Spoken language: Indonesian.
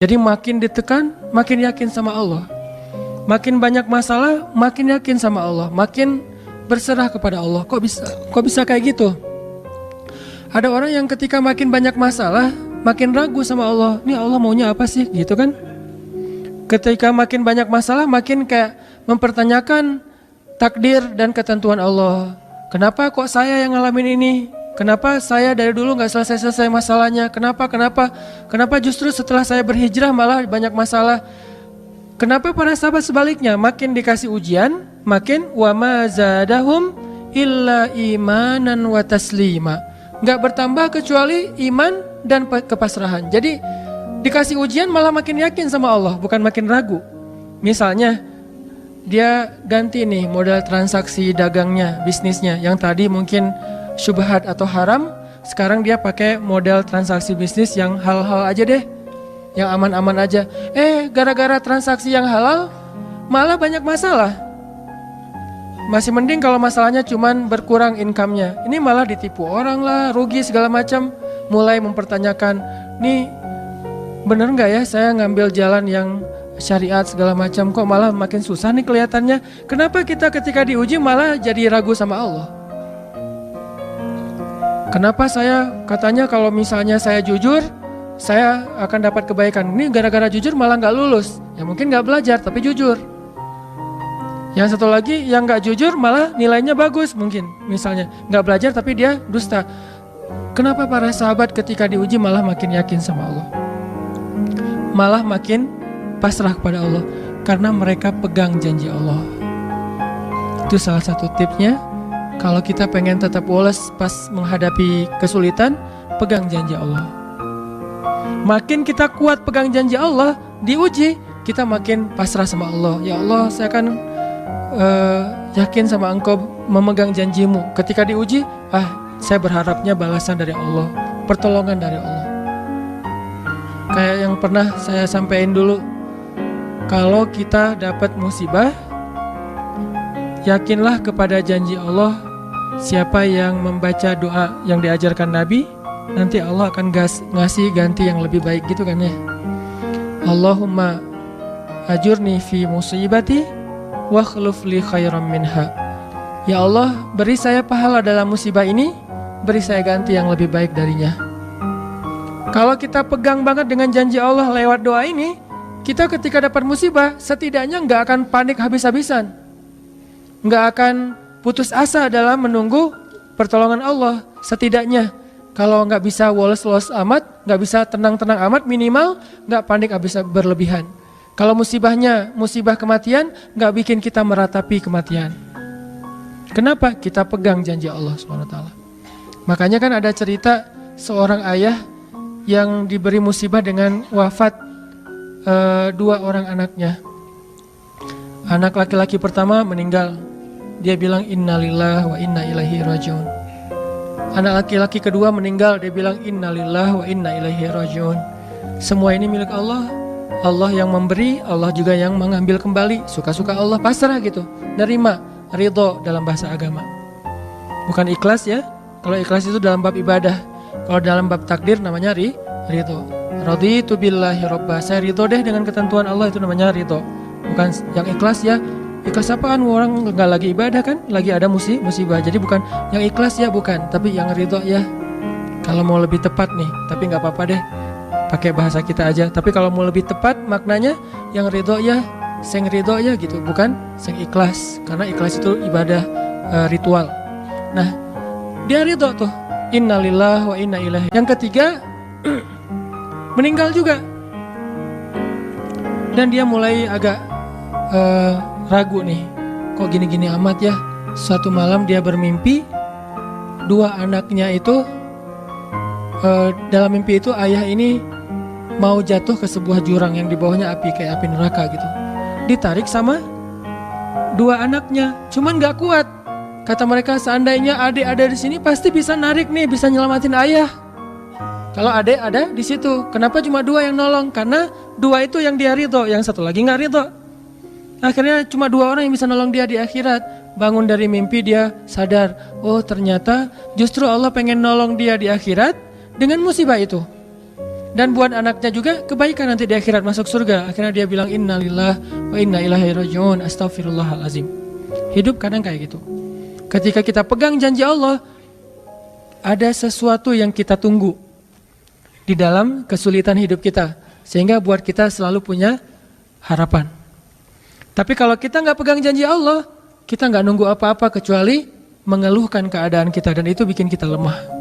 Jadi makin ditekan, makin yakin sama Allah. Makin banyak masalah, makin yakin sama Allah. Makin berserah kepada Allah. Kok bisa kayak gitu? Ada orang yang ketika makin banyak masalah, makin ragu sama Allah. Ini Allah maunya apa sih? Gitu kan? Ketika makin banyak masalah, makin kayak mempertanyakan takdir dan ketentuan Allah. Kenapa kok saya yang ngalamin ini? Kenapa saya dari dulu gak selesai-selesai masalahnya? Kenapa justru setelah saya berhijrah malah banyak masalah? Kenapa para sahabat sebaliknya? Makin dikasih ujian, makin wa ma zadahum illa imanan wa taslima. Gak bertambah kecuali iman dan kepasrahan. Jadi dikasih ujian malah makin yakin sama Allah, bukan makin ragu. Misalnya dia ganti nih model transaksi dagangnya, bisnisnya. Yang tadi mungkin syubhat atau haram, sekarang dia pakai model transaksi bisnis yang halal aja deh, yang aman-aman aja. Gara-gara transaksi yang halal malah banyak masalah. Masih mending kalau masalahnya cuman berkurang income-nya. Ini malah ditipu orang lah, rugi segala macam. Mulai mempertanyakan, nih bener nggak ya saya ngambil jalan yang syariat segala macam, kok malah makin susah nih kelihatannya. Kenapa kita ketika diuji malah jadi ragu sama Allah? Kenapa saya katanya kalau misalnya saya jujur, saya akan dapat kebaikan. Ini gara-gara jujur malah nggak lulus. Ya mungkin nggak belajar tapi jujur. Yang satu lagi yang nggak jujur malah nilainya bagus mungkin. Misalnya nggak belajar tapi dia dusta. Kenapa para sahabat ketika diuji malah makin yakin sama Allah? Malah makin pasrah kepada Allah. Karena mereka pegang janji Allah. Itu salah satu tipsnya. Kalau kita pengen tetap woles pas menghadapi kesulitan, pegang janji Allah. Makin kita kuat pegang janji Allah, diuji, kita makin pasrah sama Allah. Ya Allah, saya akan yakin sama Engkau memegang janjimu. Ketika diuji, saya berharapnya balasan dari Allah, pertolongan dari Allah. Kayak yang pernah saya sampaikan dulu, kalau kita dapat musibah, yakinlah kepada janji Allah. Siapa yang membaca doa yang diajarkan Nabi, nanti Allah akan ngasih ganti yang lebih baik gitu kan ya. Allahumma ajurni fi musibati wa khluf li khairam minha. Ya Allah, beri saya pahala dalam musibah ini, beri saya ganti yang lebih baik darinya. Kalau kita pegang banget dengan janji Allah lewat doa ini, kita ketika dapat musibah setidaknya nggak akan panik habis-habisan, nggak akan putus asa dalam menunggu pertolongan Allah. Setidaknya kalau nggak bisa woles-woles amat, nggak bisa tenang-tenang amat, minimal nggak panik habis berlebihan. Kalau musibahnya musibah kematian, nggak bikin kita meratapi kematian. Kenapa? Kita pegang janji Allah SWT. Makanya kan ada cerita seorang ayah yang diberi musibah dengan wafat 2 orang anaknya. Anak laki-laki pertama meninggal. Dia bilang innalillahi wa inna ilaihi rajiun. Anak laki-laki kedua meninggal, dia bilang innalillahi wa inna ilaihi rajiun. Semua ini milik Allah. Allah yang memberi, Allah juga yang mengambil kembali. Suka-suka Allah, pasrah gitu. Nerima, ridho dalam bahasa agama. Bukan ikhlas ya. Kalau ikhlas itu dalam bab ibadah. Kalau dalam bab takdir namanya ridho. Raditu billahi robba. Saya ridho deh dengan ketentuan Allah, itu namanya ridho. Bukan yang ikhlas ya. Ikhlas apaan? Orang nggak lagi ibadah kan, lagi ada musibah. Jadi bukan yang ikhlas ya, bukan, tapi yang ridho ya. Kalau mau lebih tepat nih, tapi nggak apa-apa deh, pakai bahasa kita aja. Tapi kalau mau lebih tepat maknanya, yang ridho ya, sing ridho ya gitu, bukan sing ikhlas. Karena ikhlas itu ibadah ritual. Nah, dia ridho tuh, innalillahi wa inna ilaihi. Yang ketiga meninggal juga, dan dia mulai agak ragu nih, kok gini-gini amat ya. Suatu malam dia bermimpi 2 anaknya itu dalam mimpi itu ayah ini mau jatuh ke sebuah jurang yang di bawahnya api, kayak api neraka gitu. Ditarik sama 2 anaknya, cuman gak kuat. Kata mereka, seandainya adik ada di sini pasti bisa narik nih, bisa nyelamatin ayah. Kalau adik ada di situ, kenapa cuma 2 yang nolong? Karena 2 itu yang dia ridho, yang satu lagi gak ridho. Akhirnya cuma 2 orang yang bisa nolong dia di akhirat. Bangun dari mimpi dia sadar, oh ternyata justru Allah pengen nolong dia di akhirat dengan musibah itu. Dan buat anaknya juga kebaikan nanti di akhirat masuk surga. Akhirnya dia bilang innalillah wa inna ilaihi rajiun, astaghfirullahalazim. Hidup kadang kayak gitu. Ketika kita pegang janji Allah, ada sesuatu yang kita tunggu di dalam kesulitan hidup kita, sehingga buat kita selalu punya harapan. Tapi kalau kita nggak pegang janji Allah, kita nggak nunggu apa-apa kecuali mengeluhkan keadaan kita, dan itu bikin kita lemah.